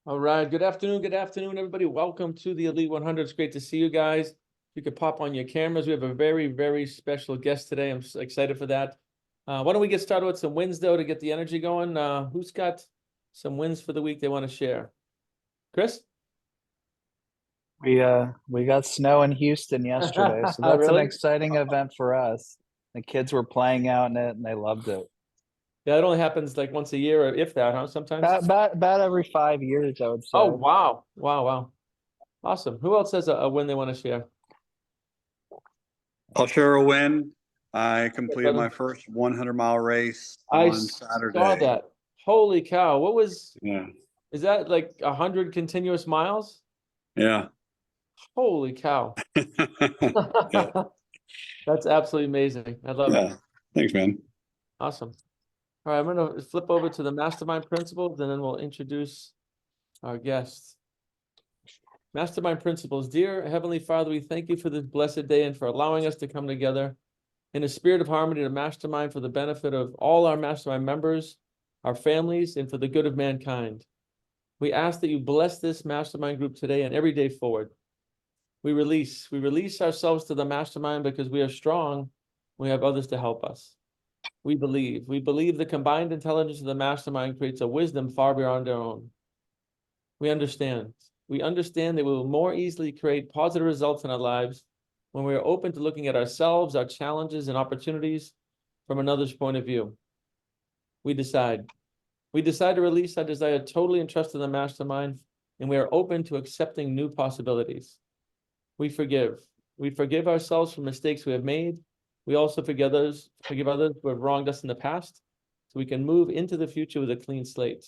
All right. Good afternoon. Good afternoon, everybody. Welcome to the Elite 100. It's great to see you guys. You could pop on your cameras. We have a very, very special guest today. I'm excited for that. Why don't we get started with some wins, though, to get the energy going? Who's got some wins for the week they want to share? Chris? We got snow in Houston yesterday, so that's an Really? exciting event for us. The kids were playing out in it and they loved it. Yeah, it only happens like once a year, or if that, huh? Sometimes. About every 5 years, I would say. Oh, wow. Wow, wow. Awesome. Who else has a win they want to share? I'll share a win. I completed my first 100-mile race I on saw Saturday. that. Holy cow. Yeah, Is that like 100 continuous miles? yeah. Holy cow. Yeah, That's absolutely amazing. I love it. yeah. Thanks, man. Awesome. All right, I'm going to flip over to the Mastermind principles, and then we'll introduce our guest. Mastermind principles. Dear Heavenly Father, we thank you for this blessed day and for allowing us to come together in a spirit of harmony to mastermind for the benefit of all our Mastermind members, our families, and for the good of mankind. We ask that you bless this Mastermind group today and every day forward. We release ourselves to the Mastermind because we are strong. We have others to help us. We believe the combined intelligence of the Mastermind creates a wisdom far beyond our own. We understand that we will more easily create positive results in our lives when we are open to looking at ourselves, our challenges, and opportunities from another's point of view. We decide to release our desire totally and trust in the Mastermind, and we are open to accepting new possibilities. We forgive ourselves for mistakes we have made. We also forgive others who have wronged us in the past, so we can move into the future with a clean slate.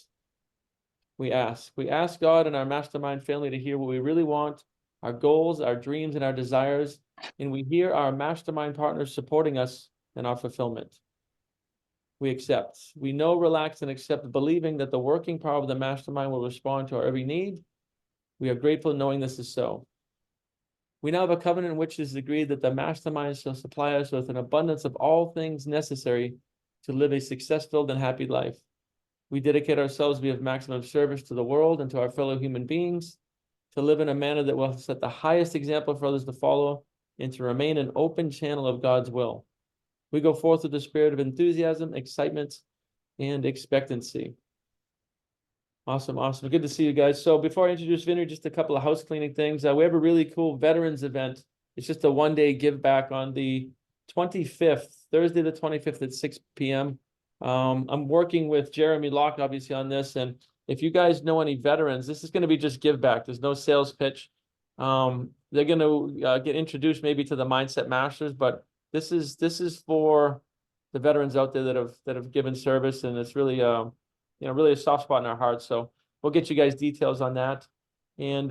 We ask God and our Mastermind family to hear what we really want, our goals, our dreams, and our desires, and we hear our Mastermind partners supporting us in our fulfillment. We accept. We know, relax, and accept, believing that the working power of the Mastermind will respond to our every need. We are grateful knowing this is so. We now have a covenant in which it is agreed that the Mastermind shall supply us with an abundance of all things necessary to live a success-filled and happy life. We dedicate ourselves to be of maximum service to the world and to our fellow human beings, to live in a manner that will set the highest example for others to follow, and to remain an open channel of God's will. We go forth with the spirit of enthusiasm, excitement, and expectancy. Awesome. Good to see you guys. So before I introduce Vinney, just a couple of house cleaning things. We have a really cool veterans event. It's just a one-day give back on the 25th, Thursday the 25th at 6 p.m. I'm working with Jeremy Locke, obviously, on this. And if you guys know any veterans, this is going to be just give back. There's no sales pitch. They're going to get introduced maybe to the Mindset Masters, but this is for the veterans out there that have given service, and it's really really a soft spot in our hearts. So we'll get you guys details on that. And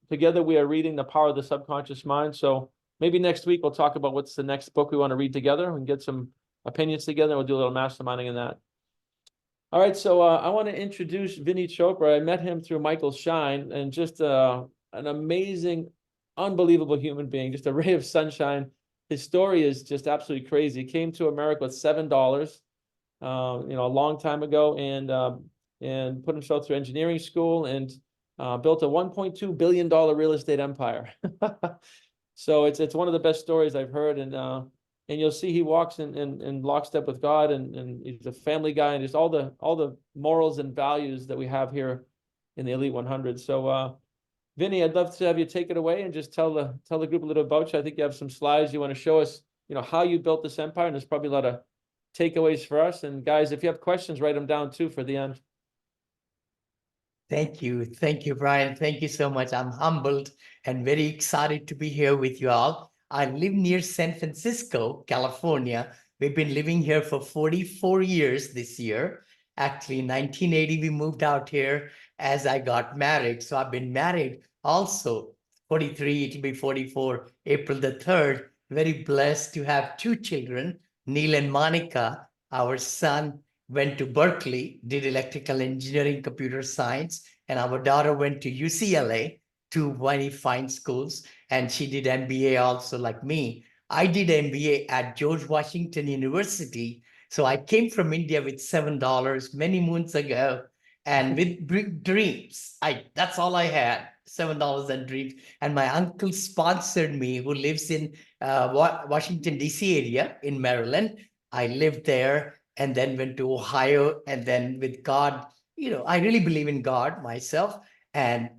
together we are reading The Power of the Subconscious Mind. So maybe next week we'll talk about what's the next book we want to read together and get some opinions together. We'll do a little masterminding in that. All right, so I want to introduce Vinney Chopra. I met him through Michael Shine, and just an amazing, unbelievable human being, just a ray of sunshine. His story is just absolutely crazy. He came to America with $7, a long time ago, and put himself through engineering school and built a $1.2 billion real estate empire. So it's one of the best stories I've heard, and you'll see he walks in lockstep with God, and he's a family guy, and just all the morals and values that we have here in the Elite 100. So Vinney, I'd love to have you take it away and just tell the group a little about you. I think you have some slides you want to show us, how you built this empire, and there's probably a lot of takeaways for us. And guys, if you have questions, write them down too for the end. Thank you, Brian. Thank you so much. I'm humbled and very excited to be here with you all. I live near San Francisco, California. We've been living here for 44 years this year. Actually, in 1980, we moved out here as I got married. So I've been married also 43, it'll be 44, April the 3rd. Very blessed to have two children, Neil and Monica. Our son went to Berkeley, did electrical engineering, computer science, and our daughter went to UCLA, two very fine schools, and she did MBA also like me. I did MBA at George Washington University. So I came from India with $7 many moons ago, and with dreams. That's all I had, $7 and dreams. And my uncle sponsored me, who lives in Washington, D.C. area in Maryland. I lived there and then went to Ohio, and then with God, I really believe in God myself. And,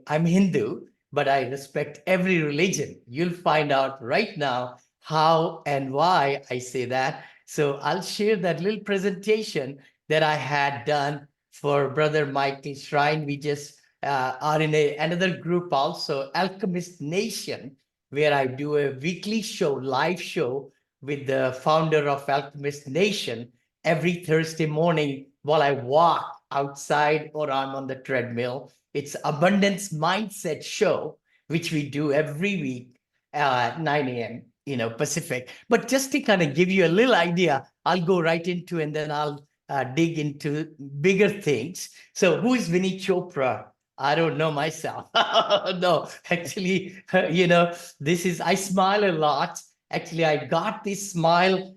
I'm Hindu, but I respect every religion. You'll find out right now how and why I say that. So I'll share that little presentation that I had done for Brother Michael Shrine. We just are in another group also, Alchemist Nation, where I do a weekly show, live show with the founder of Alchemist Nation every Thursday morning while I walk outside or I'm on the treadmill. It's Abundance Mindset Show, which we do every week at 9 a.m. Pacific. But just to kind of give you a little idea, I'll go right into, and then I'll dig into bigger things. So who is Vinney Chopra? I don't know myself. No, actually, I smile a lot. Actually, I got this smile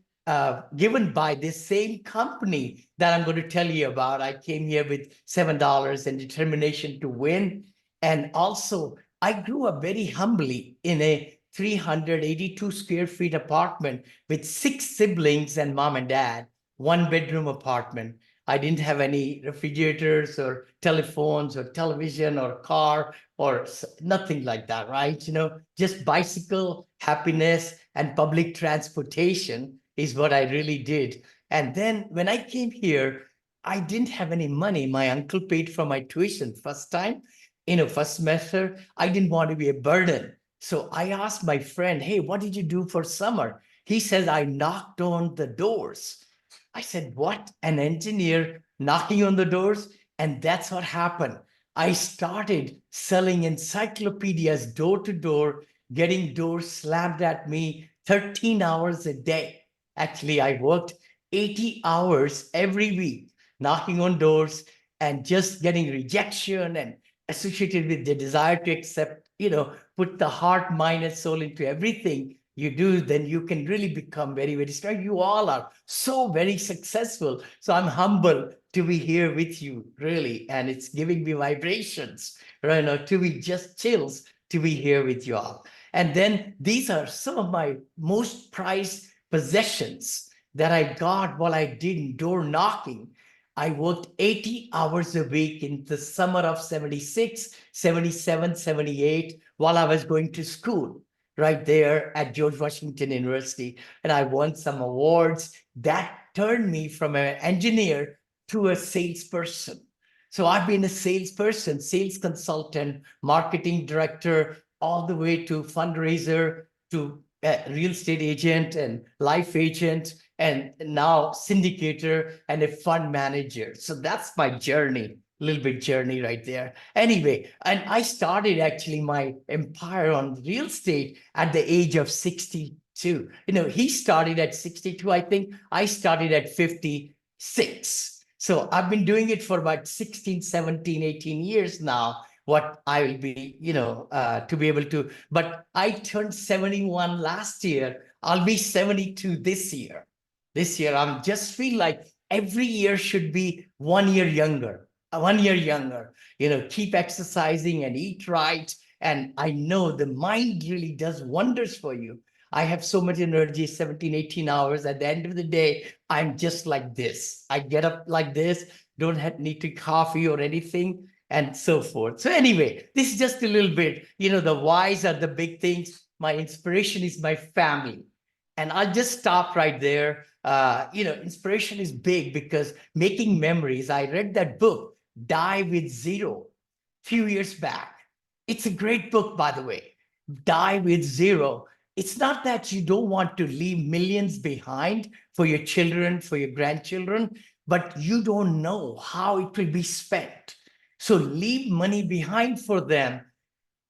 given by this same company that I'm going to tell you about. I came here with $7 and determination to win. And also, I grew up very humbly in a 382 square feet apartment with 6 siblings and mom and dad, 1-bedroom apartment. I didn't have any refrigerators or telephones or television or car or nothing like that, right? Just bicycle, happiness, and public transportation is what I really did. And then when I came here, I didn't have any money. My uncle paid for my tuition first time, first semester. I didn't want to be a burden. So I asked my friend, hey, what did you do for summer? He says, I knocked on the doors. I said, what? An engineer knocking on the doors? And that's what happened. I started selling encyclopedias door to door, getting doors slammed at me 13 hours a day. Actually, I worked 80 hours every week, knocking on doors and just getting rejection and associated with the desire to accept, put the heart, mind, and soul into everything you do, then you can really become very, very strong. You all are so very successful. So I'm humbled to be here with you, really. And it's giving me vibrations, to be just chills to be here with you all. And then these are some of my most prized possessions that I got while I did door knocking. I worked 80 hours a week in the summer of 76, 77, 78, while I was going to school right there at George Washington University. And I won some awards that turned me from an engineer to a salesperson. So I've been a salesperson, sales consultant, marketing director, all the way to fundraiser, to real estate agent and life agent, and now syndicator and a fund manager. So that's my journey, a little bit journey right there. Anyway, and I started actually my empire on real estate at the age of 62. He started at 62. I think I started at 56. So I've been doing it for about 16, 17, 18 years now. What I will be, to be able to, but I turned 71 last year. I'll be 72 this year. This year, I'm just feel like every year should be 1 year younger, 1 year younger, keep exercising and eat right. And I know the mind really does wonders for you. I have so much energy, 17, 18 hours. At the end of the day, I'm just like this. I get up like this, don't need to coffee or anything, and so forth. So anyway, this is just a little bit, the whys are the big things. My inspiration is my family. And I'll just stop right there. Inspiration is big because making memories. I read that book, Die with Zero, few years back. It's a great book, by the way. Die with Zero. It's not that you don't want to leave millions behind for your children, for your grandchildren, but you don't know how it will be spent. So leave money behind for them,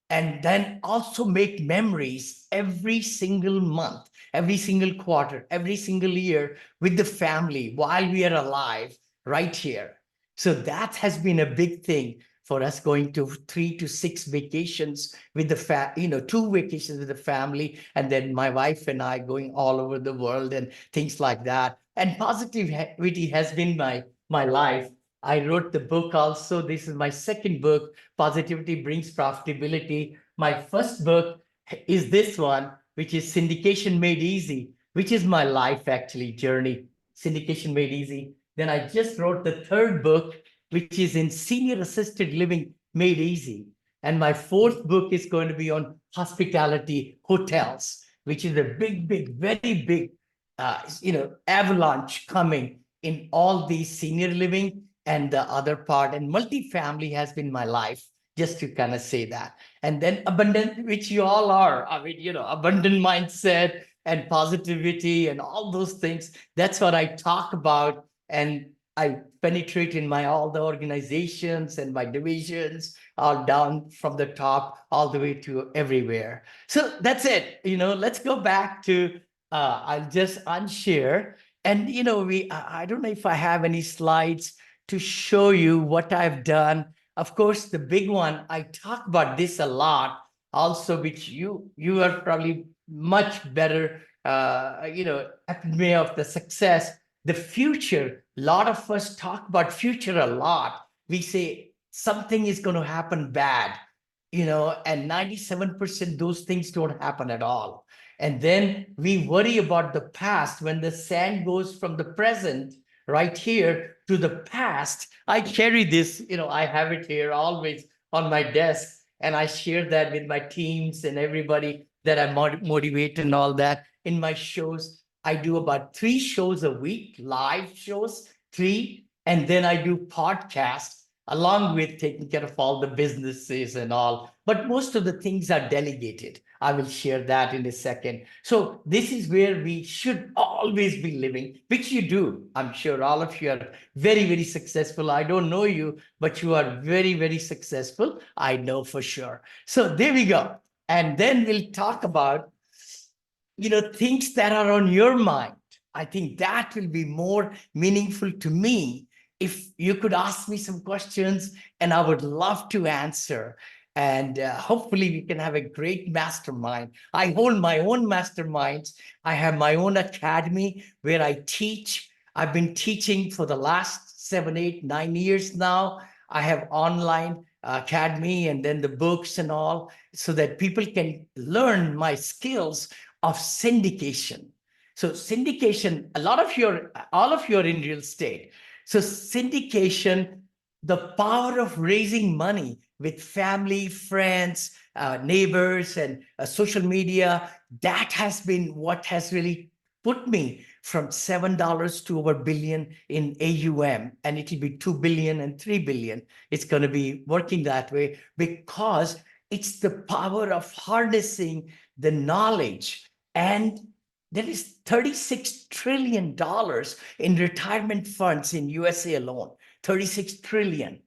and then also make memories every single month, every single quarter, every single year with the family while we are alive right here. So that has been a big thing for us, going to 3 to 6 vacations with the 2 vacations with the family, and then my wife and I going all over the world and things like that. And positivity has been my life. I wrote the book also. This is my second book, Positivity Brings Profitability. My first book is this one, which is Syndication Made Easy, which is my life actually journey. Syndication Made Easy. Then I just wrote the third book, which is in Senior Assisted Living Made Easy. And my fourth book is going to be on hospitality hotels, which is a very big, avalanche coming in all these senior living and the other part. And multifamily has been my life, just to kind of say that. And then abundant, which you all are. I mean, abundant mindset and positivity and all those things. That's what I talk about. And I penetrate in my all the organizations and my divisions, all down from the top all the way to everywhere. So that's it. Let's go back to I'll just unshare. And I don't know if I have any slides to show you what I've done. Of course, the big one, I talk about this a lot, also, which you are probably much better, epitome of the success. The future, a lot of us talk about future a lot. We say something is going to happen bad, and 97% those things don't happen at all. And then we worry about the past. When the sand goes from the present right here to the past, I carry this, I have it here always on my desk, and I share that with my teams and everybody that I motivate and all that. In my shows, I do about 3 shows a week, live shows, 3, and then I do podcasts along with taking care of all the businesses and all. But most of the things are delegated. I will share that in a second. So this is where we should always be living, which you do. I'm sure all of you are very successful. I don't know you, but you are very successful. I know for sure. So there we go. And then we'll talk about, things that are on your mind. I think that will be more meaningful to me if you could ask me some questions, and I would love to answer. And hopefully we can have a great mastermind. I hold my own masterminds. I have my own academy where I teach. I've been teaching for the last 7, 8, 9 years now. I have online academy and then the books and all, so that people can learn my skills of syndication. So syndication, all of you are in real estate. So syndication, the power of raising money with family, friends, neighbors, and social media, that has been what has really put me from $7 to over $1 billion in AUM, and it'll be 2 billion and 3 billion. It's going to be working that way because it's the power of harnessing the knowledge. And there is $36 trillion in retirement funds in USA alone, 36 trillion.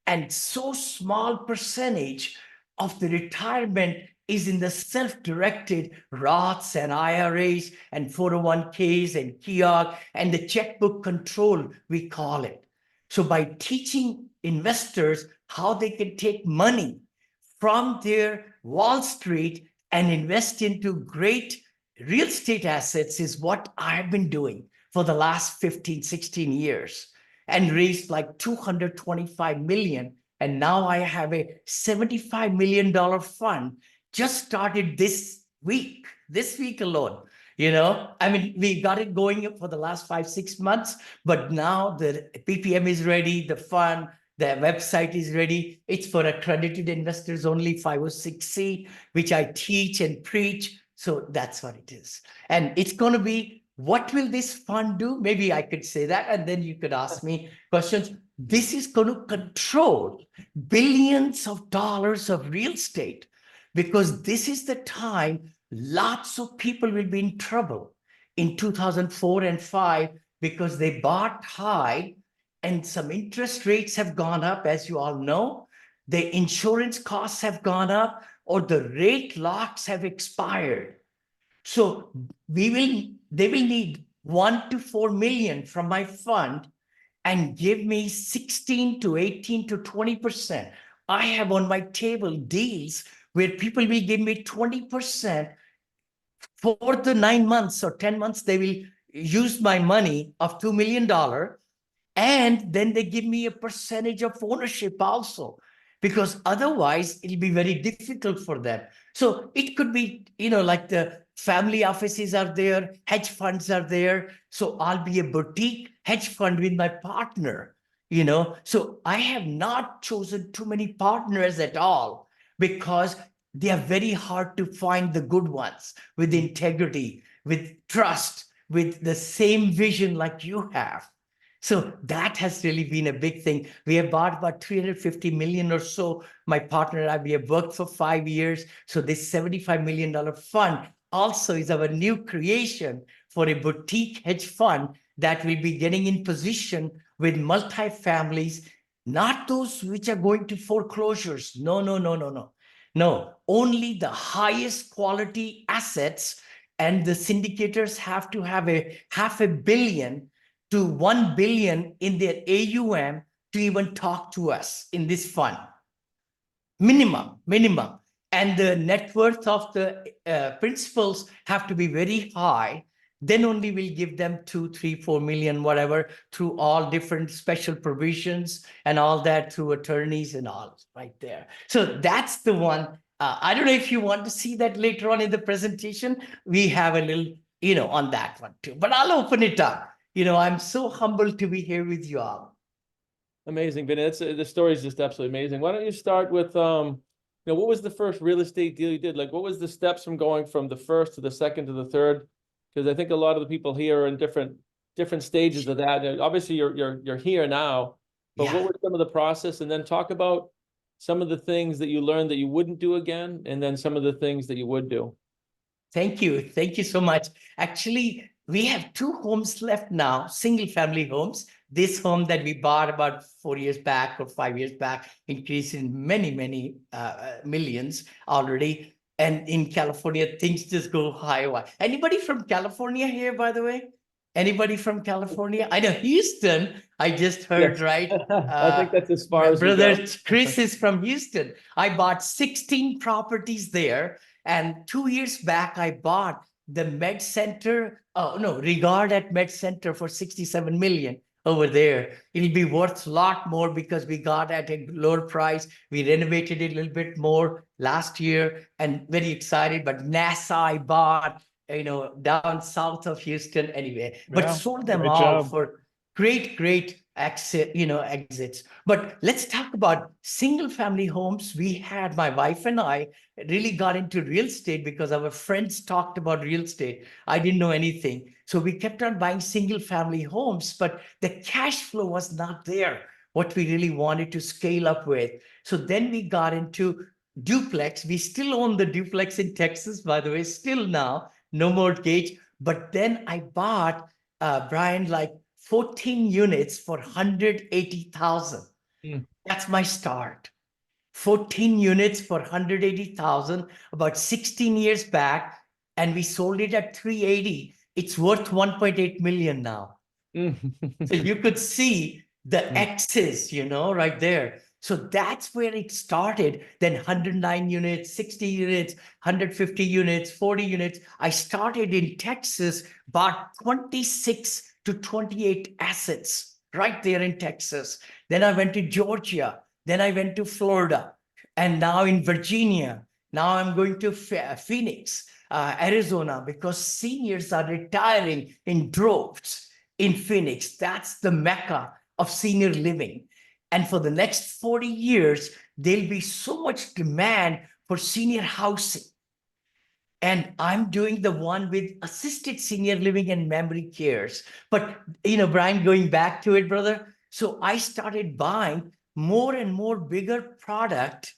And so small percentage of the retirement is in the self-directed Roths and IRAs and 401ks and KIOG and the checkbook control, we call it. So by teaching investors how they can take money from their Wall Street and invest into great real estate assets is what I've been doing for the last 15, 16 years, and raised like 225 million. And now I have a $75 million fund just started this week alone. I mean, we got it going for the last 5, 6 months, but now the PPM is ready, the fund, the website is ready. It's for accredited investors only, 506C, which I teach and preach. So that's what it is. And it's going to be, what will this fund do? Maybe I could say that, and then you could ask me questions. This is going to control billions of dollars of real estate, because this is the time lots of people will be in trouble in 2004 and 5 because they bought high and some interest rates have gone up, as you all know. The insurance costs have gone up, or the rate locks have expired. So they will need 1 to 4 million from my fund and give me 16 to 18 to 20%. I have on my table deals where people will give me 20% for the 9 months or 10 months. They will use my money of $2 million, And then they give me a percentage of ownership also, because otherwise it'll be very difficult for them. So it could be, like the family offices are there, hedge funds are there. So I'll be a boutique hedge fund with my partner, So I have not chosen too many partners at all, because they are very hard to find, the good ones with integrity, with trust, with the same vision like you have. So that has really been a big thing. We have bought about 350 million or so. My partner and I, we have worked for 5 years. So this $75 million fund also is our new creation for a boutique hedge fund that will be getting in position with multi-families, not those which are going to foreclosures. No, no, no, no, no. No, only the highest quality assets, and the syndicators have to have a $500 million to 1 billion in their AUM to even talk to us in this fund. Minimum. And the net worth of the principals have to be very high. Then only we'll give them 2, 3, 4 million, whatever, through all different special provisions and all that, through attorneys and all right there. So that's the one. I don't know if you want to see that later on in the presentation. We have a little, on that one too, but I'll open it up. I'm so humbled to be here with you all. Amazing, Vinney. The story is just absolutely amazing. Why don't you start with, what was the first real estate deal you did? Like, what was the steps from going from the first to the second to the third? Because I think a lot of the people here are in different stages of that. And obviously, you're here now, but Yeah. what was some of the process? And then talk about some of the things that you learned that you wouldn't do again, and then some of the things that you would do. Thank you. Thank you so much. Actually, we have 2 homes left now, single family homes. This home that we bought about 4 years back or 5 years back, increased in many, many millions already. And in California, things just go high. Anybody from California here, by the way? Anybody from California? I know Houston, I just heard, Yes. right? I think that's as far as we Brother go. Chris is from Houston. I bought 16 properties there. And 2 years back, I bought the Med Center, Regard at Med Center for 67 million over there. It'll be worth a lot more because we got at a lower price. We renovated it a little bit more last year and very excited. But NASA I bought, down south of Houston anyway, but Yeah, sold them great all job. for great exits. But let's talk about single family homes. My wife and I really got into real estate because our friends talked about real estate. I didn't know anything. So we kept on buying single family homes, but the cash flow was not there, what we really wanted to scale up with. So then we got into duplex. We still own the duplex in Texas, by the way, still now, no mortgage. But then I bought, Brian, like 14 units for 180,000. Mm. That's my start. 14 units for 180,000 about 16 years back, and we sold it at 380. It's worth 1.8 million now. So you could see the X's, right there. So that's where it started. Then 109 units, 60 units, 150 units, 40 units. I started in Texas, bought 26 to 28 assets right there in Texas. Then I went to Georgia. Then I went to Florida. And now in Virginia. Now I'm going to Phoenix, Arizona, because seniors are retiring in droves in Phoenix. That's the mecca of senior living. And for the next 40 years, there'll be so much demand for senior housing. And I'm doing the one with assisted senior living and memory cares. But, Brian, going back to it, brother. So I started buying more and more bigger product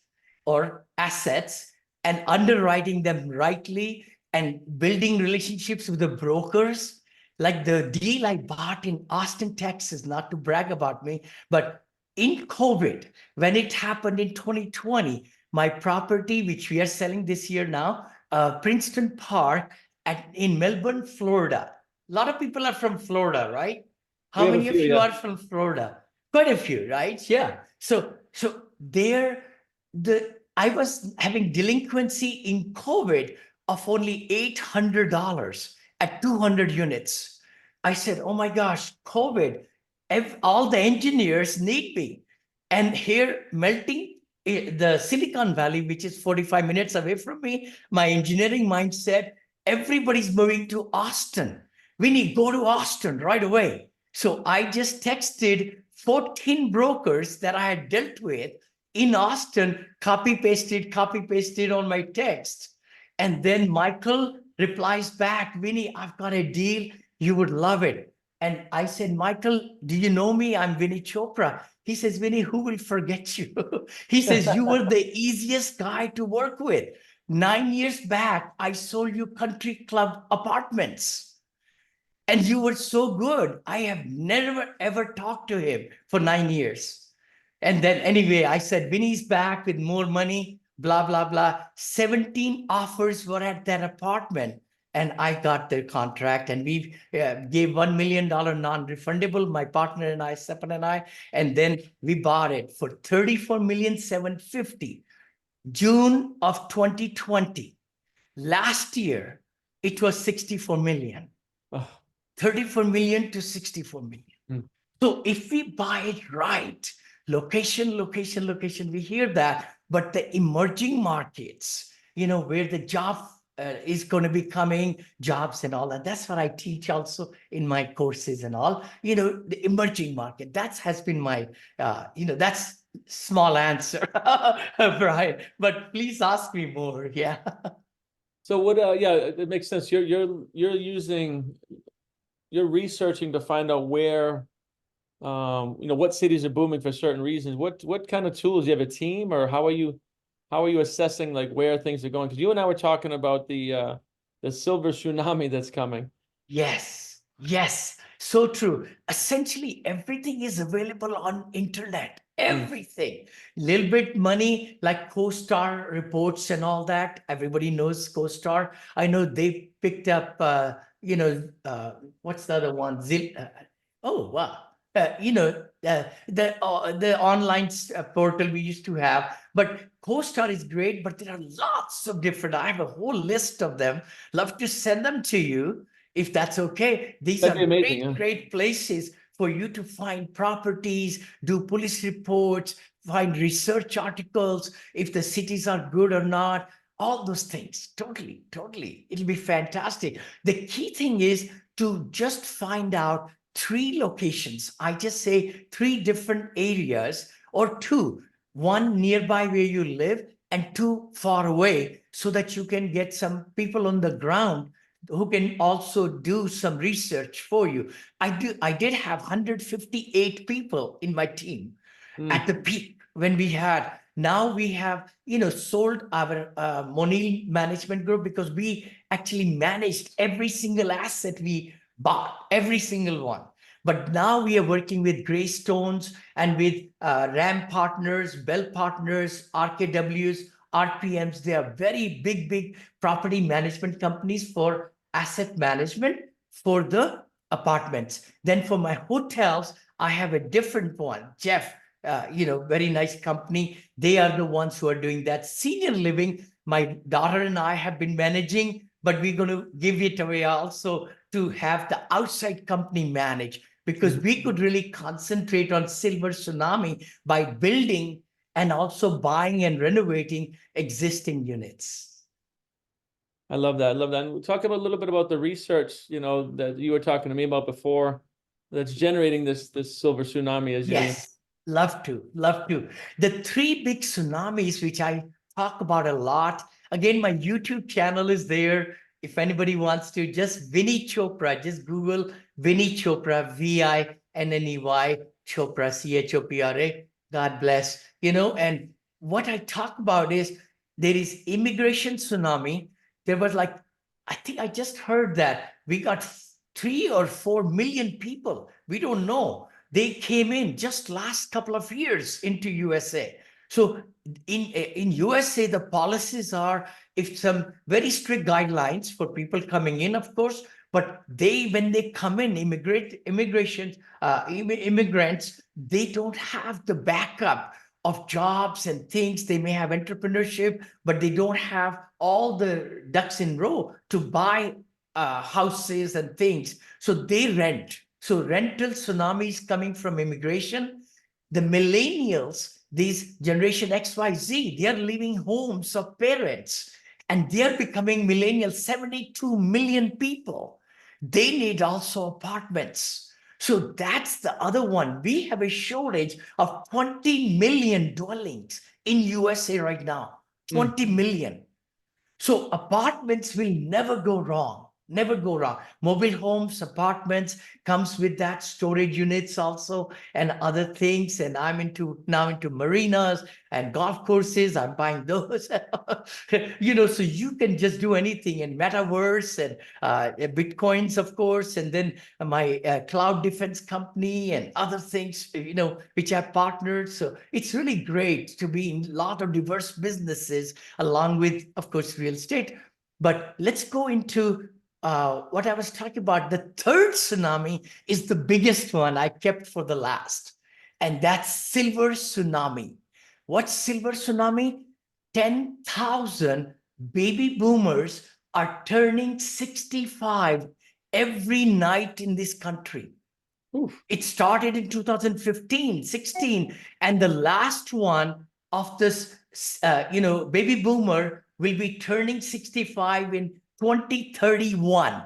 or assets and underwriting them rightly and building relationships with the brokers. Like the deal I bought in Austin, Texas, not to brag about me, but in COVID, when it happened in 2020, my property, which we are selling this year now, Princeton Park in Melbourne, Florida. A lot of people are from Florida, right? How We have a many of few, you yeah. are from Florida? Quite a few, right? Yeah. So there, I was having delinquency in COVID of only $800 at 200 units. I said, oh my gosh, COVID, all the engineers need me. And here, melting the Silicon Valley, which is 45 minutes away from me, my engineering mind said, everybody's moving to Austin. We need to go to Austin right away. So I just texted 14 brokers that I had dealt with in Austin, copy pasted on my text. And then Michael replies back, Vinney, I've got a deal. You would love it. And I said, Michael, do you know me? I'm Vinney Chopra. He says, Vinney, who will forget you? He says, you were the easiest guy to work with. 9 years back, I sold you country club apartments. And you were so good. I have never, ever talked to him for 9 years. And then anyway, I said, Vinney's back with more money, blah, blah, blah. 17 offers were at that apartment. And I got the contract, and we gave $1 million non-refundable, my partner and I, Sepan and I, and then we bought it for $34,750,000. June of 2020. Last year, it was 64 million. Oh, 34 million to 64 million. Hmm. So if we buy it right, location, we hear that, but the emerging markets, where the job is going to be coming, jobs and all that. That's what I teach also in my courses and all, the emerging market. That has been my, that's small answer, Brian, but please ask me more. Yeah. so what? Yeah, it makes sense. You're researching to find out where, what cities are booming for certain reasons. What kind of tools? Do you have a team, or how are you assessing like where things are going? Because you and I were talking about the silver tsunami that's coming. Yes, so true. Essentially, everything is available on internet. Everything. Little bit money, like CoStar reports and all that. Everybody knows CoStar. I know they picked up, what's the other one? Oh, wow. The online portal we used to have, but CoStar is great, but there are lots of different. I have a whole list of them. Love to send them to you if that's okay. These That'd are be amazing, great places for you to find properties, do police reports, find research articles, if the cities are good or not, all those things. Totally. It'll be fantastic. The key thing is to just find out 3 locations. I just say 3 different areas, or 2, 1 nearby where you live and 2 far away, so that you can get some people on the ground who can also do some research for you. I did have 158 people in my team at the peak when we had. Now we have, sold our money management group, because we actually managed every single asset we bought, every single one. But now we are working with Greystones and with RAM partners, Bell partners, RKWs, RPMs. They are very big property management companies for asset management for the apartments. Then for my hotels, I have a different one, Jeff, very nice company. They are the ones who are doing that. Senior living, my daughter and I have been managing, but we're going to give it away also to have the outside company manage, because we could really concentrate on silver tsunami by building and also buying and renovating existing units. I love that. And we'll talk a little bit about the research, that you were talking to me about before, that's generating this silver tsunami. Yes, love to. The 3 big tsunamis, which I talk about a lot. Again, my YouTube channel is there. If anybody wants to, just Vinney Chopra, just Google Vinney Chopra, Vinney Chopra, Chopra. God bless, and what I talk about is there is immigration tsunami. There was I think I just heard that we got 3 or 4 million people. We don't know. They came in just last couple of years into USA. So in USA, the policies are, if some very strict guidelines for people coming in, of course, but when they come in, immigrants, they don't have the backup of jobs and things. They may have entrepreneurship, but they don't have all the ducks in row to buy houses and things. So they rent. So rental tsunamis coming from immigration. The millennials, these generation XYZ, they are leaving homes of parents and they are becoming millennials, 72 million people. They need also apartments. So that's the other one. We have a shortage of 20 million dwellings in USA right now. 20 million. So apartments will never go wrong. Never go wrong. Mobile homes, apartments comes with that, storage units also and other things. And I'm now into marinas and golf courses. I'm buying those. So you can just do anything in metaverse and bitcoins, of course, and then my cloud defense company and other things, which I partnered. So it's really great to be in a lot of diverse businesses along with, of course, real estate. But let's go into what I was talking about. The third tsunami is the biggest one I kept for the last, and that's silver tsunami. What's silver tsunami? 10,000 baby boomers are turning 65 every night in this country. Oof. It started in 2015, 16, and the last one of this, baby boomer will be turning 65 in 2031.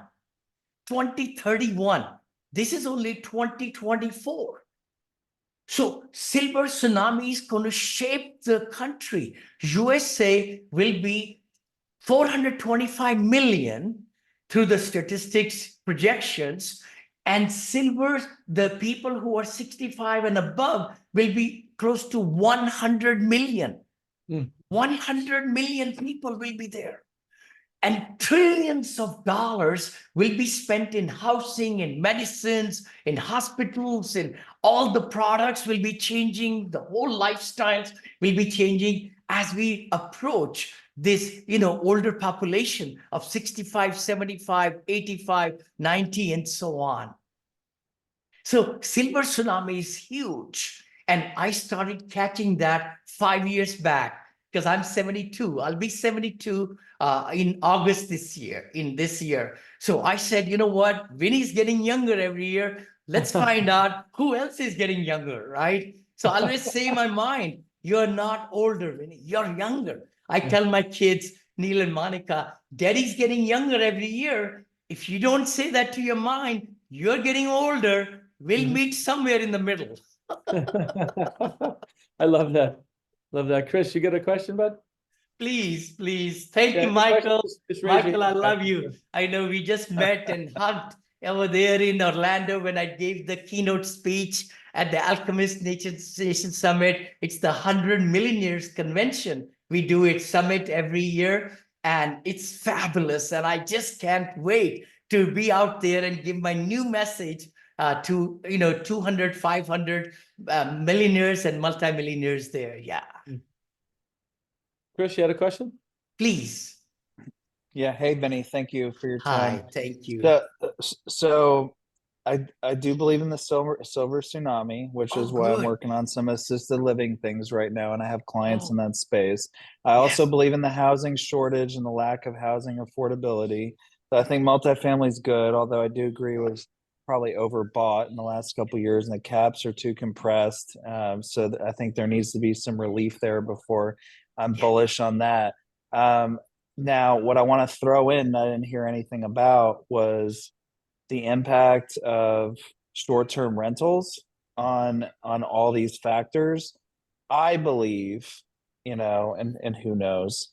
2031. This is only 2024. So silver tsunami is going to shape the country. USA will be 425 million through the statistics projections, and silver, the people who are 65 and above, will be close to 100 million. 100 million people will be there. And trillions of dollars will be spent in housing, in medicines, in hospitals, and all the products will be changing. The whole lifestyles will be changing as we approach this, older population of 65, 75, 85, 90, and so on. So silver tsunami is huge. And I started catching that 5 years back because I'm 72. I'll be 72 in August this year. So I said, you know what? Vinney's getting younger every year. Let's find out who else is getting younger, right? So I always say in my mind, you're not older, Vinney. You're younger. I tell my kids, Neil and Monica, Daddy's getting younger every year. If you don't say that to your mind, you're getting older. We'll meet somewhere in the middle. I love that. Love that. Chris, you got a question, bud? Please. Thank Yeah, you, any questions? Michael. Just raise your Michael, I hand. love you. I know we just met and hugged over there in Orlando when I gave the keynote speech at the Alchemist Nation Summit. It's the 100 Millionaires Convention. We do it summit every year, and it's fabulous. And I just can't wait to be out there and give my new message to 200, 500 millionaires and multimillionaires there. Yeah, Chris, you had a question? please. Yeah. Hey, Benny, thank you for your time. Hi, thank you. So I do believe in the silver tsunami, which is why I'm Good. working on some assisted living things right now, and I have clients Oh. in that space. I also Yes. believe in the housing shortage and the lack of housing affordability. So I think multifamily is good, although I do agree it was probably overbought in the last couple of years, and the caps are too compressed. I think there needs to be some relief there before I'm bullish on that. Now, what I want to throw in, I didn't hear anything about, was the impact of short-term rentals on all these factors. I believe, and who knows,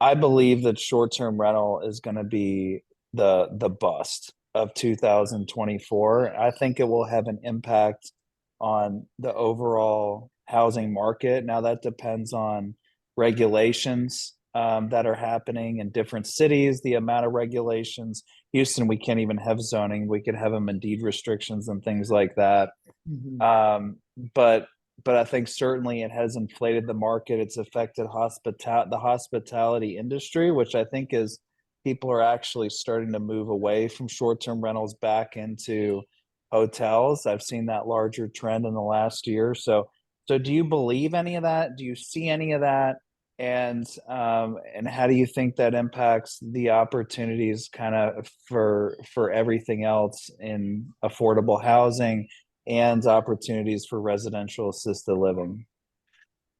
I believe that short-term rental is going to be the bust of 2024. I think it will have an impact on the overall housing market. Now that depends on regulations that are happening in different cities, the amount of regulations. Houston, we can't even have zoning. We could have them in deed restrictions and things like that. Mhm. But I think certainly it has inflated the market. It's affected the hospitality industry, which I think is people are actually starting to move away from short-term rentals back into hotels. I've seen that larger trend in the last year. So do you believe any of that? Do you see any of that? And how do you think that impacts the opportunities kind of for everything else in affordable housing and opportunities for residential assisted living?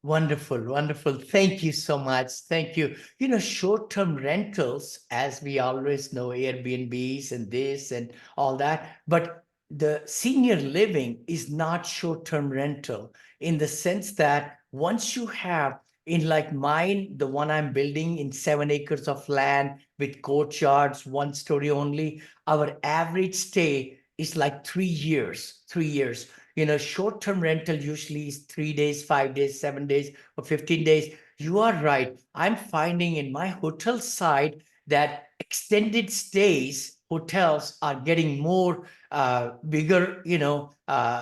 Wonderful, wonderful. Thank you so much. Thank you. Short-term rentals, as we always know, Airbnbs and this and all that. But the senior living is not short-term rental in the sense that once you have, in like mine, the one I'm building in 7 acres of land with courtyards, 1 story only, our average stay is like 3 years, 3 years. Short-term rental usually is 3 days, 5 days, 7 days, or 15 days. You are right. I'm finding in my hotel side that extended stays hotels are getting more bigger,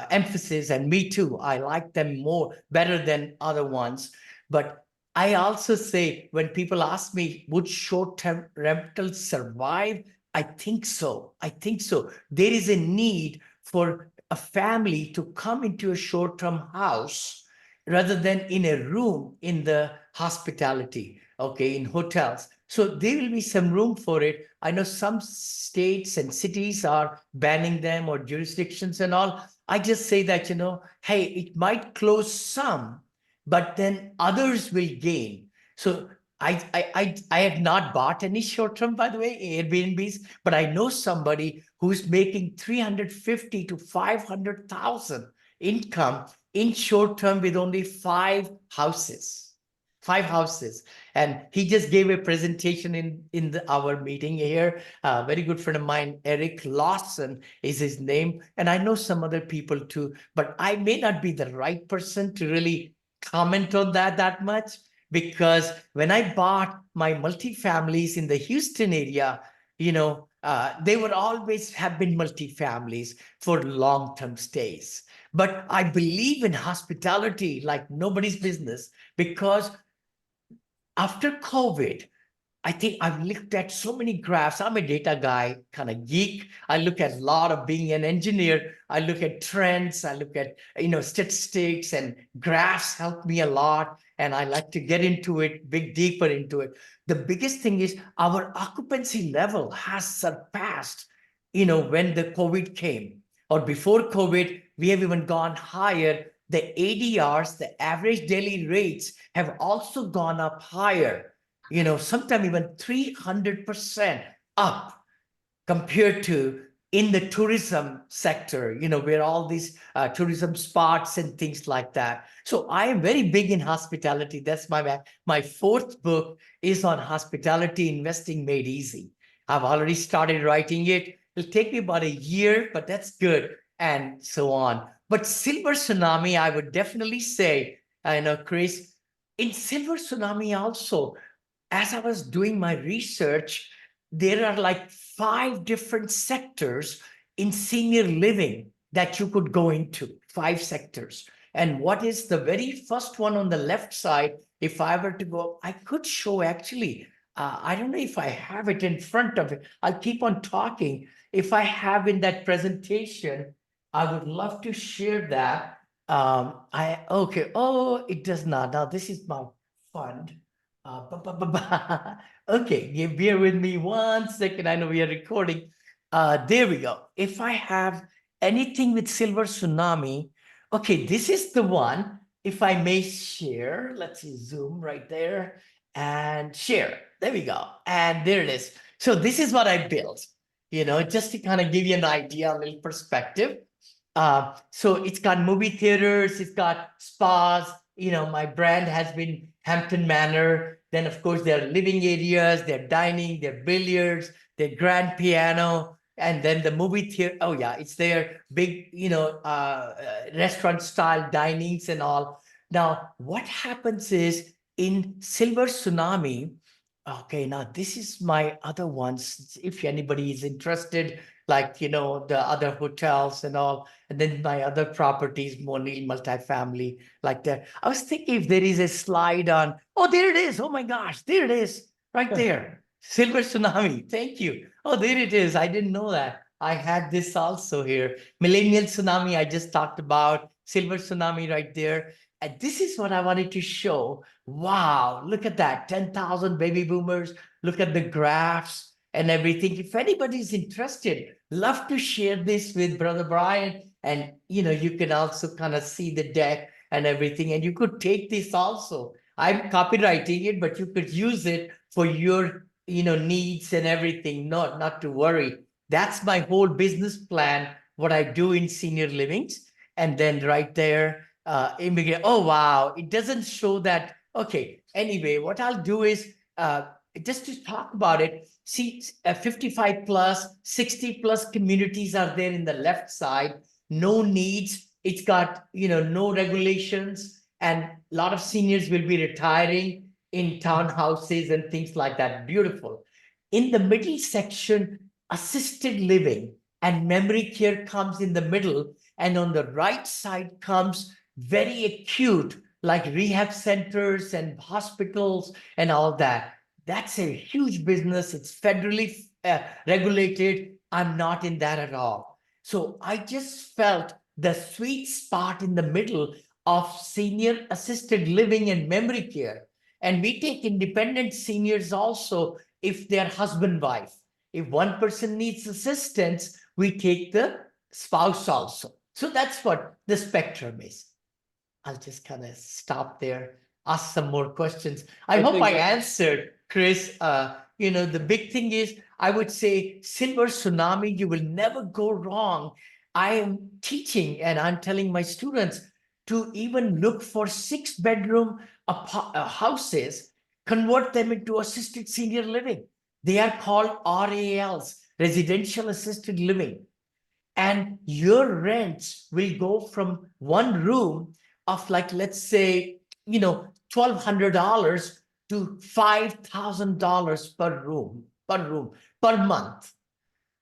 emphasis. And me too. I like them more, better than other ones. But I also say when people ask me, would short-term rentals survive? I think so. I think so. There is a need for a family to come into a short-term house rather than in a room in the hospitality, okay, in hotels. So there will be some room for it. I know some states and cities are banning them, or jurisdictions and all. I just say that, hey, it might close some, but then others will gain. So I have not bought any short term, by the way, Airbnbs, but I know somebody who's making 350 to 500,000 income in short term with only 5 houses. 5 houses. And he just gave a presentation in our meeting here. A very good friend of mine, Eric Lawson is his name. And I know some other people too, but I may not be the right person to really comment on that much, because when I bought my multifamilies in the Houston area, they would always have been multifamilies for long-term stays. But I believe in hospitality like nobody's business, because after COVID, I think I've looked at so many graphs. I'm a data guy, kind of geek. I look at a lot of being an engineer. I look at trends. I look at, statistics, and graphs help me a lot. And I like to get into it, dig deeper into it. The biggest thing is our occupancy level has surpassed, when the COVID came, or before COVID, we have even gone higher. The ADRs, the average daily rates, have also gone up higher, sometimes even 300% up compared to in the tourism sector, where all these tourism spots and things like that. So I am very big in hospitality. That's my fourth book is on hospitality investing made easy. I've already started writing it. It'll take me about a year, but that's good, and so on. But Silver Tsunami, I would definitely say, Chris, in Silver Tsunami also, as I was doing my research, there are like 5 different sectors in senior living that you could go into, 5 sectors. And what is the very first one on the left side? If I were to go, I could show actually, I don't know if I have it in front of it. I'll keep on talking. If I have in that presentation, I would love to share that. Okay. Oh, it does not. Now this is my fund. Okay, bear with me 1 second. I know we are recording. There we go. If I have anything with Silver Tsunami, okay, this is the one. If I may share, let's see, zoom right there and share. There we go. And there it is. So this is what I built, just to kind of give you an idea, a little perspective. So it's got movie theaters, it's got spas. My brand has been Hampton Manor. Then, of course, there are living areas, there are dining, there are billiards, there are grand piano, and then the movie theater. Oh yeah, it's there, big, restaurant style dinings and all. Now, what happens is in Silver Tsunami. Okay, now this is my other ones. If anybody is interested, like, the other hotels and all, and then my other properties, Monil multifamily, like that. I was thinking if there is a slide on, oh, there it is. Oh my gosh, there it is, right there. Silver Tsunami, thank you. Oh, there it is. I didn't know that. I had this also here. Millennial Tsunami, I just talked about. Silver Tsunami right there. And this is what I wanted to show. Wow, look at that, 10,000 baby boomers. Look at the graphs and everything. If anybody's interested, love to share this with Brother Brian. And, you can also kind of see the deck and everything. And you could take this also. I'm copywriting it, but you could use it for your, needs and everything. Not to worry. That's my whole business plan, what I do in senior livings. And then right there, immigrant. Oh, wow. It doesn't show that. Okay. Anyway, what I'll do is just to talk about it. See, 55 plus, 60 plus communities are there in the left side. No needs. It's got, no regulations. And a lot of seniors will be retiring in townhouses and things like that. Beautiful. In the middle section, assisted living and memory care comes in the middle. And on the right side comes very acute, like rehab centers and hospitals and all that. That's a huge business. It's federally regulated. I'm not in that at all. So I just felt the sweet spot in the middle of senior assisted living and memory care. And we take independent seniors also if they're husband-wife. If one person needs assistance, we take the spouse also. So that's what the spectrum is. I'll just kind of stop there, ask some more questions. I hope think I answered, Chris. The big thing is, I would say silver tsunami, you will never go wrong. I am teaching and I'm telling my students to even look for 6-bedroom houses, convert them into assisted senior living. They are called RALs, residential assisted living. And your rents will go from one room of like, let's say, $1,200 to $5,000 per month.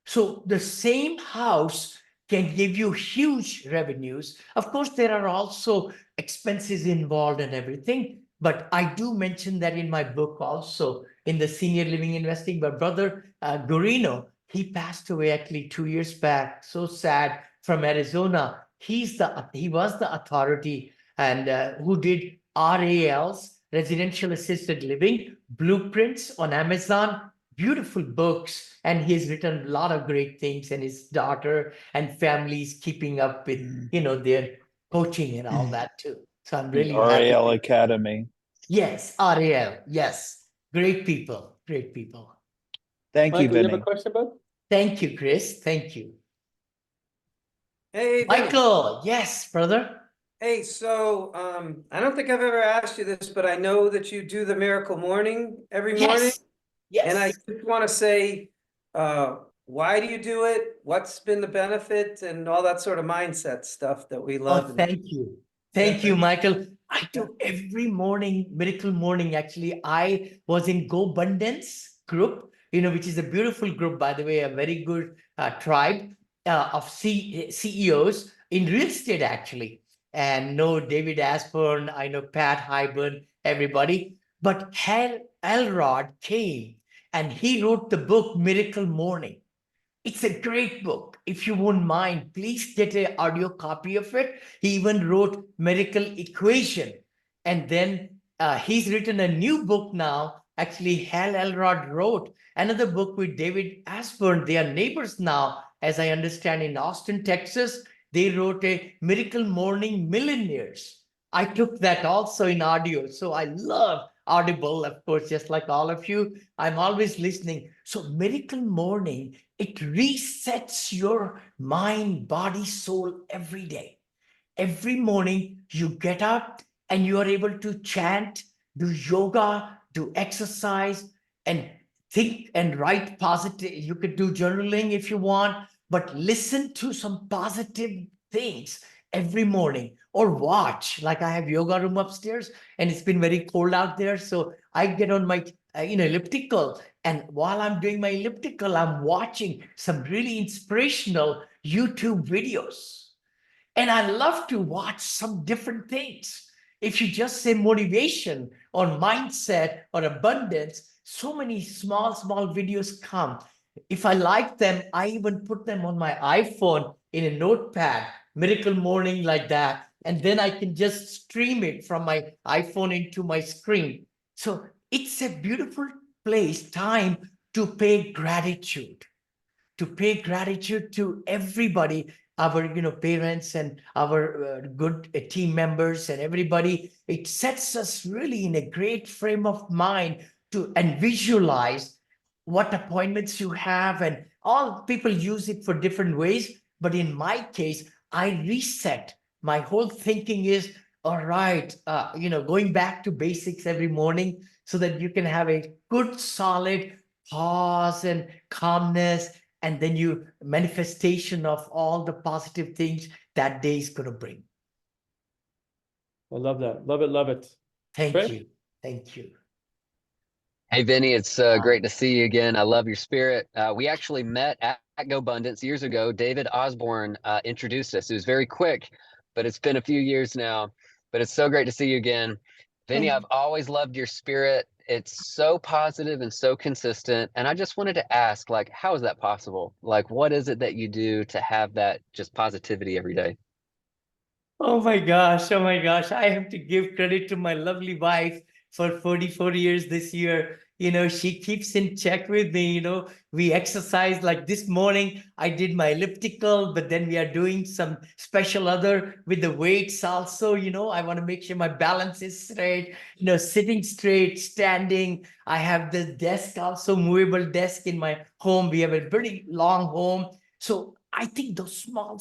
So the same house can give you huge revenues. Of course, there are also expenses involved and everything, but I do mention that in my book also in the senior living investing. But Brother Guarino, he passed away actually 2 years back. So sad, from Arizona. He was the authority and who did RALs, residential assisted living blueprints on Amazon. Beautiful books, and he's written a lot of great things, and his daughter and families keeping up with their coaching and all that too. So I'm really happy. RAL Academy. Yes, RAL. Yes, great people. Thank you, Michael, you have a Vinney. question, bud? Thank you, Chris. Thank you. Hey, Vinney. Michael. Yes, brother. Hey, so I don't think I've ever asked you this, but I know that you do the miracle morning every morning. Yes. And I just want to say, why do you do it? What's been the benefit and all that sort of mindset stuff that we love? Thank you. Thank you, Michael. I do every morning, miracle morning. Actually, I was in Go Abundance group, which is a beautiful group, by the way, a very good tribe of CEOs in real estate, actually. And know David Asburn, I know Pat Hyburn, everybody. But Hal Elrod came and he wrote the book Miracle Morning. It's a great book. If you won't mind, please get an audio copy of it. He even wrote Miracle Equation. And then he's written a new book now. Actually, Hal Elrod wrote another book with David Asburn. They are neighbors now, as I understand, in Austin, Texas. They wrote a Miracle Morning Millionaires. I took that also in audio. So I love Audible, of course, just like all of you. I'm always listening. So Miracle Morning, it resets your mind, body, soul every day. Every morning you get up and you are able to chant, do yoga, do exercise, and think and write positive. You could do journaling if you want, but listen to some positive things every morning, or watch. Like I have yoga room upstairs and it's been very cold out there. So I get on my elliptical, and while I'm doing my elliptical, I'm watching some really inspirational YouTube videos. And I love to watch some different things. If you just say motivation or mindset or abundance, so many small videos come. If I like them, I even put them on my iPhone in a notepad, Miracle Morning like that. and then I can just stream it from my iPhone into my screen. So it's a beautiful place, time to pay gratitude, to everybody, our parents and our good team members and everybody. It sets us really in a great frame of mind to and visualize what appointments you have, and all people use it for different ways. But in my case, I reset. My whole thinking is, all right, going back to basics every morning so that you can have a good solid pause and calmness, and then you manifestation of all the positive things that day is going to bring. I love that. Love it. Love it. Thank Great. you. Thank you. Hey, Vinney, it's great to see you again. I love your spirit. We actually met at GoBundance years ago. David Osborne introduced us. It was very quick, but it's been a few years now. But it's so great to see you again. Vinney, I've always loved your spirit. It's so positive and so consistent. And I just wanted to ask, like, how is that possible? Like, what is it that you do to have that just positivity every day? Oh my gosh. Oh my gosh. I have to give credit to my lovely wife for 44 years this year. She keeps in check with me. We exercise. Like this morning, I did my elliptical, but then we are doing some special other with the weights also. I want to make sure my balance is straight, sitting straight, standing. I have the desk also, movable desk in my home. We have a pretty long home. So I think those small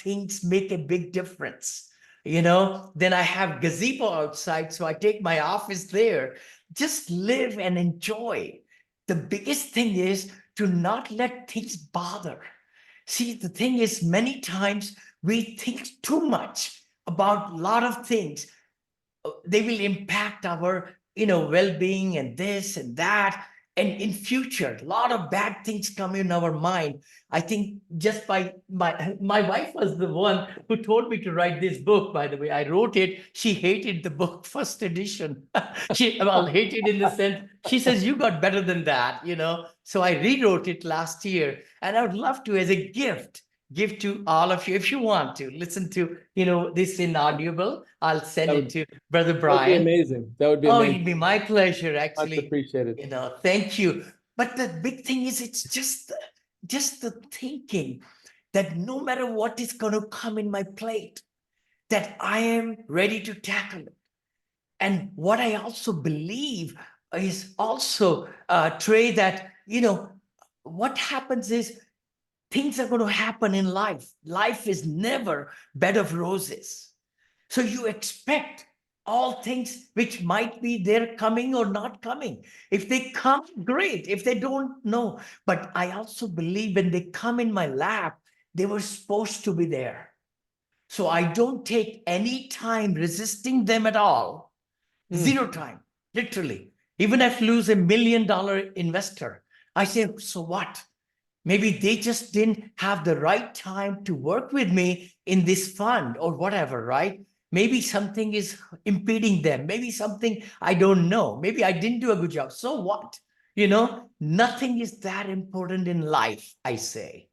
things make a big difference. Then I have gazebo outside, so I take my office there. Just live and enjoy. The biggest thing is to not let things bother. See, the thing is, many times we think too much about a lot of things. They will impact our well-being and this and that, and in future a lot of bad things come in our mind. I think just by my wife was the one who told me to write this book. By the way, I wrote it. She hated the book, first edition. Well, hated in the sense, she says you got better than that. So I rewrote it last year, and I would love to, as a gift, give to all of you. If you want to listen to this in audible, I'll send it to Brother That would be Brian. amazing. That would be Oh, amazing. it'd be my pleasure, Much actually. appreciated. Thank you. But the big thing is, it's just the thinking that no matter what is going to come in my plate, that I am ready to tackle it. And what I also believe is also, Trey, that, what happens is things are going to happen in life. Life is never bed of roses. So you expect all things which might be there coming or not coming. If they come, great. If they don't, no. But I also believe when they come in my lap, they were supposed to be there. So I don't take any time resisting them at all. Zero time, literally. Even if I lose $1 million investor, I say, so what? Maybe they just didn't have the right time to work with me in this fund or whatever, right? Maybe something is impeding them. Maybe something I don't know. Maybe I didn't do a good job. So what? Nothing is that important in life, I say.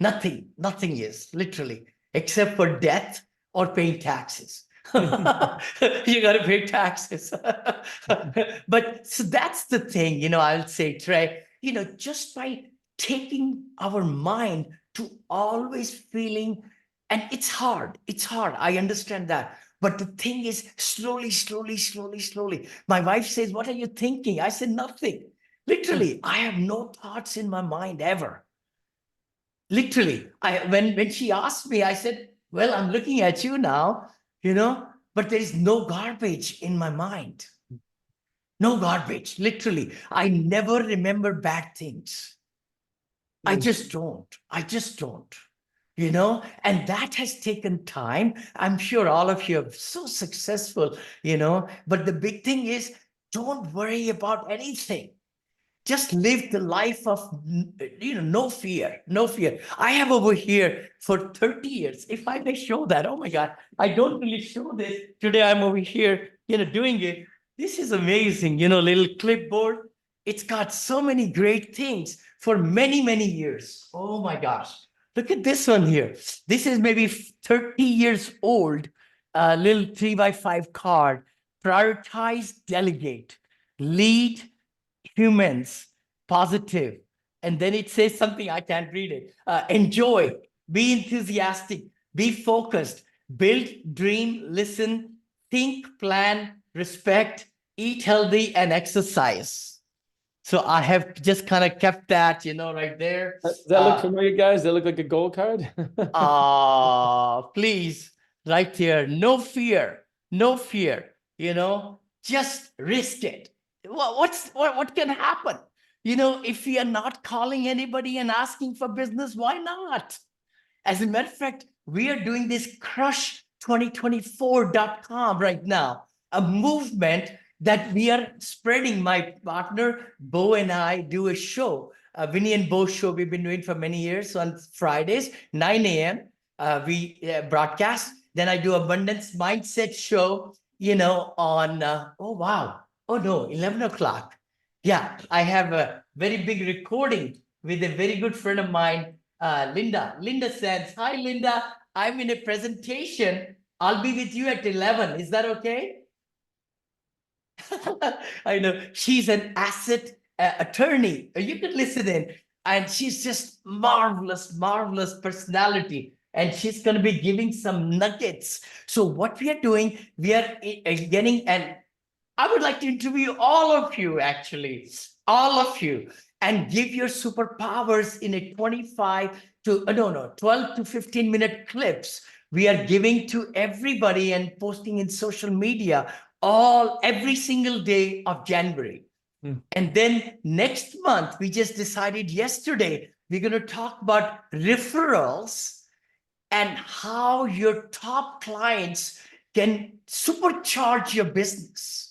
Nothing is, literally, except for death or paying taxes. You got to pay taxes. But so that's the thing, I'll say, Trey, just by taking our mind to always feeling, and it's hard. I understand that. But the thing is, slowly. My wife says, what are you thinking? I said, nothing. Literally, I have no thoughts in my mind ever. Literally, when she asked me, I said, well, I'm looking at you now, but there is no garbage in my mind. No garbage, literally. I never remember bad things. I just don't. And that has taken time. I'm sure all of you are so successful, but the big thing is, don't worry about anything. Just live the life of, no fear. I have over here for 30 years. If I may show that, oh my God, I don't really show this. Today I'm over here, doing it. This is amazing, little clipboard. It's got so many great things for many, many years. Oh my gosh. Look at this one here. This is maybe 30 years old. a little 3x5 card. Prioritize, delegate, lead humans, positive. And then it says something, I can't read it. Enjoy, be enthusiastic, be focused, build, dream, listen, think, plan, respect, eat healthy, and exercise. So I have just kind of kept that, right there. Does that look familiar, guys? Does that look like a gold card? Please, right here, no fear, just risk it. What can happen? If we are not calling anybody and asking for business, why not? As a matter of fact, we are doing this crush2024.com right now, a movement that we are spreading. My partner, Bo, and I do a show, Vinney and Bo show we've been doing for many years. So on Fridays, 9 a.m., we broadcast. Then I do Abundance Mindset show, on, 11 o'clock. Yeah, I have a very big recording with a very good friend of mine, Linda. Linda says, hi, Linda, I'm in a presentation. I'll be with you at 11. Is that okay? I know. She's an asset attorney. You can listen in. And she's just marvelous personality. And she's going to be giving some nuggets. So what we are doing, we are getting, and I would like to interview all of you, actually, all of you, and give your superpowers in a 12 to 15 minute clips. We are giving to everybody and posting in social media every single day of January. And then next month, we just decided yesterday, we're going to talk about referrals and how your top clients can supercharge your business.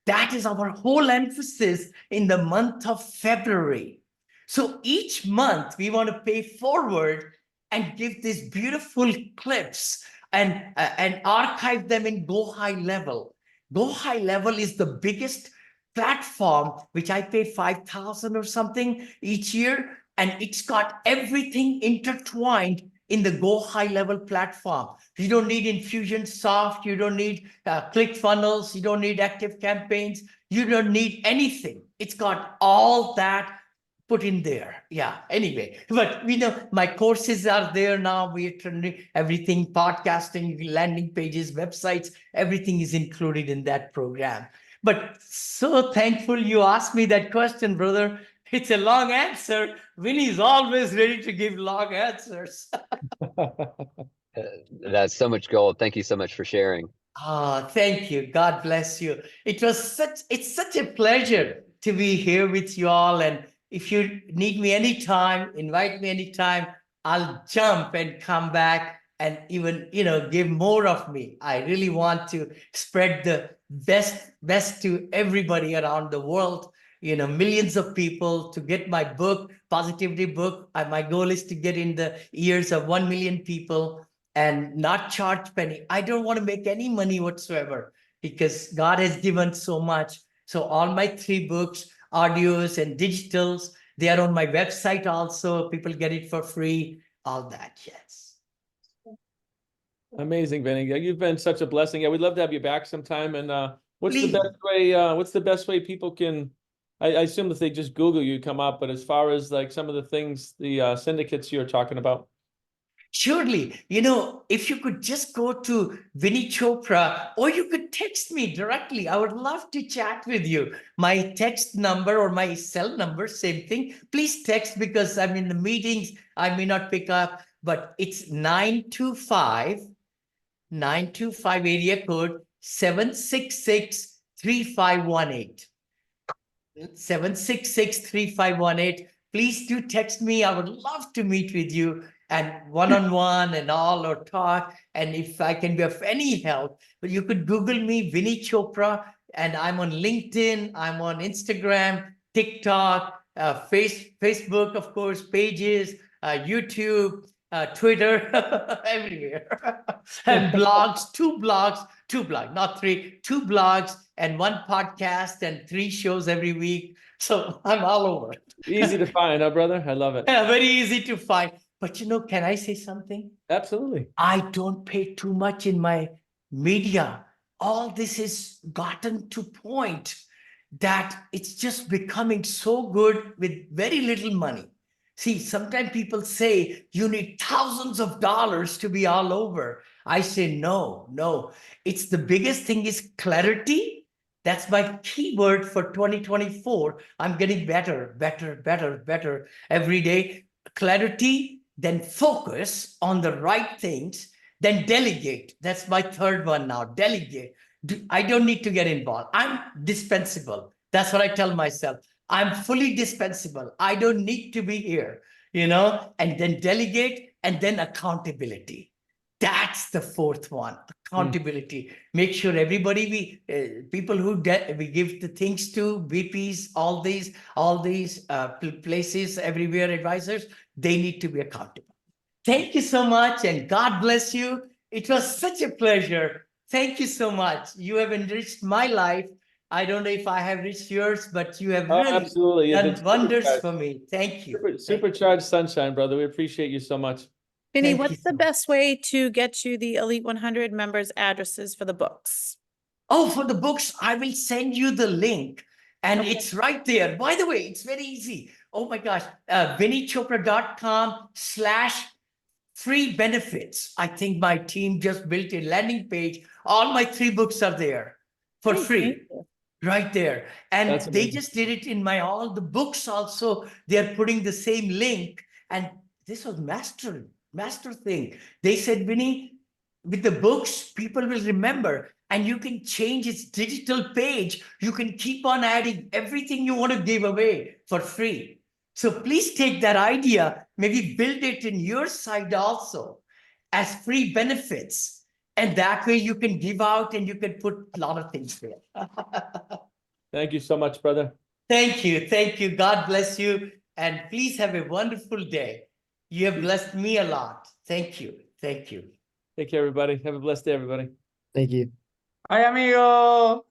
That is our whole emphasis in the month of February. So each month we want to pay forward and give these beautiful clips and archive them in Go High Level. Go High Level is the biggest platform, which I pay 5,000 or something each year. And it's got everything intertwined in the Go High Level platform. You don't need Infusionsoft, you don't need ClickFunnels, you don't need Active Campaigns, you don't need anything. It's got all that put in there. Yeah, anyway, but we know my courses are there now. We're turning everything, podcasting, landing pages, websites, everything is included in that program. But so thankful you asked me that question, brother. It's a long answer. Vinney is always ready to give long answers. That's so much gold. Thank you so much for sharing. Thank you. God bless you. It's such a pleasure to be here with you all. And if you need me anytime, invite me anytime, I'll jump and come back and even, give more of me. I really want to spread the best to everybody around the world, millions of people to get my book, Positivity book. My goal is to get in the ears of 1 million people and not charge penny. I don't want to make any money whatsoever because God has given so much. So all my 3 books, audios and digitals, they are on my website also. People get it for free, all that, yes. Amazing, Vinney. Yeah, you've been such a blessing. Yeah, we'd love to have you back sometime. And what's Please. the best way? What's the best way people can? I assume if they just Google you, come up. But as far as like some of the things, the syndicates you're talking about. Surely, if you could just go to Vinney Chopra, or you could text me directly. I would love to chat with you. My text number or my cell number, same thing. Please text because I'm in the meetings. I may not pick up, but it's 925 area code 766-3518. 766-3518. Please do text me. I would love to meet with you and one-on-one and all, or talk. And if I can be of any help, but you could Google me, Vinney Chopra, and I'm on LinkedIn, I'm on Instagram, TikTok, Facebook, of course, pages, YouTube, Twitter, everywhere. And blogs, two blogs, not 3, 2 blogs and 1 podcast and 3 shows every week. So I'm all over. Easy to find, huh, brother? I love it. Yeah, very easy to find. But can I say something? Absolutely. I don't pay too much in my media, all this has gotten to point that it's just becoming so good with very little money. See, sometimes people say you need thousands of dollars to be all over. I say, no. It's the biggest thing is clarity. That's my keyword for 2024. I'm getting better every day. Clarity, then focus on the right things, then delegate. That's my third one now, delegate. I don't need to get involved. I'm dispensable. That's what I tell myself. I'm fully dispensable. I don't need to be here, and then delegate and then accountability. That's the fourth one, accountability. Make sure everybody, people who we give the things to, VPs, all these places, everywhere, advisors, they need to be accountable. Thank you so much, and God bless you. It was such a pleasure. Thank you so much. You have enriched my life. I don't know if I have reached yours, but you have really Absolutely. You've done been wonders supercharged. for me. Thank you. Supercharged sunshine, brother. We appreciate you so much. Vinney, Thank you what's the so much. best way to get you the Elite 100 members' addresses for the books? Oh, for the books, I will send you the link. And it's right there. By the way, it's very easy. Oh my gosh. VinneyChopra.com/free benefits. I think my team just built a landing page. All my 3 books are there for Great, free. thank you. Right there. And That's they amazing. just did it in all the books also. They're putting the same link. And this was master thing. They said, Vinney, with the books, people will remember, and you can change its digital page. You can keep on adding everything you want to give away for free. So please take that idea, maybe build it in your site also as free benefits. And that way you can give out and you can put a lot of things there. Thank you so much, brother. Thank you. Thank you. God bless you. And please have a wonderful day. You have blessed me a lot. Thank you. Thank you. Take care, everybody. Have a blessed day, everybody. Thank you. Hi, amigo.